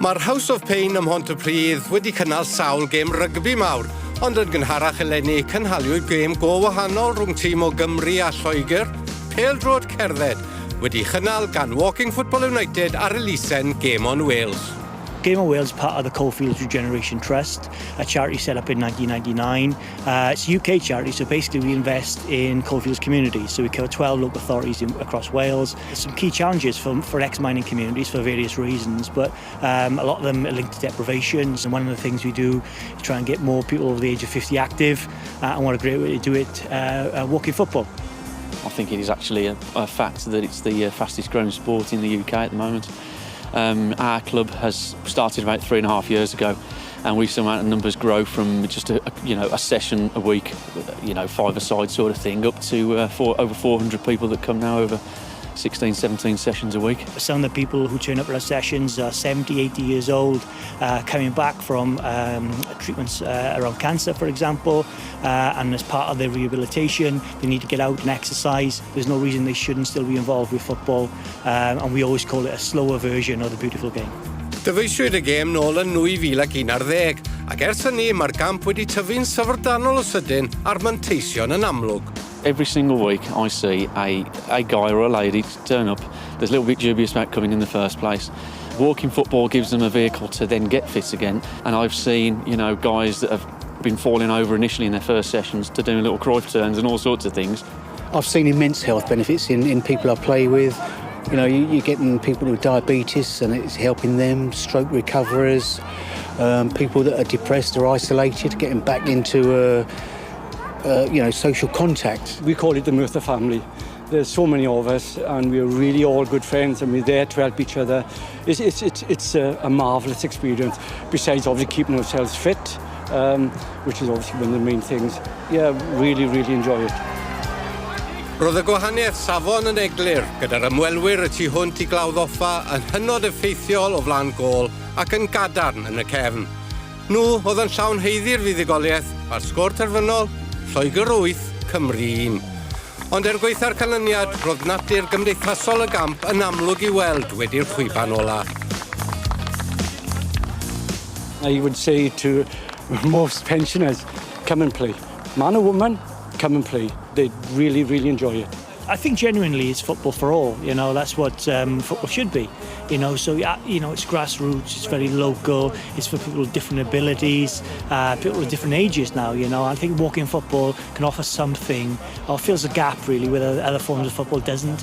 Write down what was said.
Mae'r House of Pain ym Mhontypridd wedi cynnal sawl gêm rygbi mawr, ond yn gynharach eleni cynhaliwyd gêm go wahanol rhwng tîm o Gymru a Lloegr, Pêl-droed Cerdded, wedi chynnal gan Walking Football United ar elusen Game on Wales. Game on Wales is part of the Coalfields Regeneration Trust, a charity set up in 1999. It's a UK charity, so basically we invest in coalfields communities. So we cover 12 local authorities across Wales. There's some key challenges for ex-mining communities for various reasons, but a lot of them are linked to deprivations. And one of the things we do is try and get more people over the age of 50 active, and what a great way to do it, walking football. I think it is actually a fact that it's the fastest growing sport in the UK at the moment. Our club has started about 3.5 years ago, and we've seen the numbers grow from just a session a week, five-a-side sort of thing, up to over 400 people that come now over 16, 17 sessions a week. Some of the people who turn up at our sessions are 70, 80 years old, coming back from treatments around cancer, for example, and as part of their rehabilitation, they need to get out and exercise. There's no reason they shouldn't still be involved with football, and we always call it a slower version of the beautiful game. Dyfeisiwyd y gêm nôl yn 2011, ac ers hynny mae'r gamp wedi tyfu'n syfrdanol o sydyn ar manteision yn amlwg. Every single week I see a guy or a lady turn up that's a little bit dubious about coming in the first place. Walking football gives them a vehicle to then get fit again, and I've seen guys that have been falling over initially in their first sessions to doing little Cruyff turns and all sorts of things. I've seen immense health benefits in people I play with. You're getting people with diabetes and it's helping them, stroke recoverers, people that are depressed or isolated, getting back into social contact. We call it the Merthyr family. There's so many of us, and we're really all good friends, and we're there to help each other. It's a marvellous experience, besides obviously keeping ourselves fit, which is obviously one of the main things. Yeah, really, really enjoy it. Roedd y gwahaniaeth safon yn eglur gyda'r ymwelwyr y tu hwnt I glawddoffa yn hynod effeithiol o flaen gôl ac yn gadarn yn y cefn. Nhw oedd yn llawn heiddi'r fuddugoliaeth a'r sgôr terfynol, Lloegr 8, Cymru 1. Ond gweitha'r canlyniad, roedd natur gymdeithasol y gamp yn amlwg I weld wedi'r chwiban ola. I would say to most pensioners, come and play. Man or woman, come and play. They really, really enjoy it. I think genuinely it's football for all, that's what football should be. So it's grassroots, it's very local, it's for people with different abilities, people with different ages now, I think walking football can offer something, or fills a gap really where other forms of football doesn't.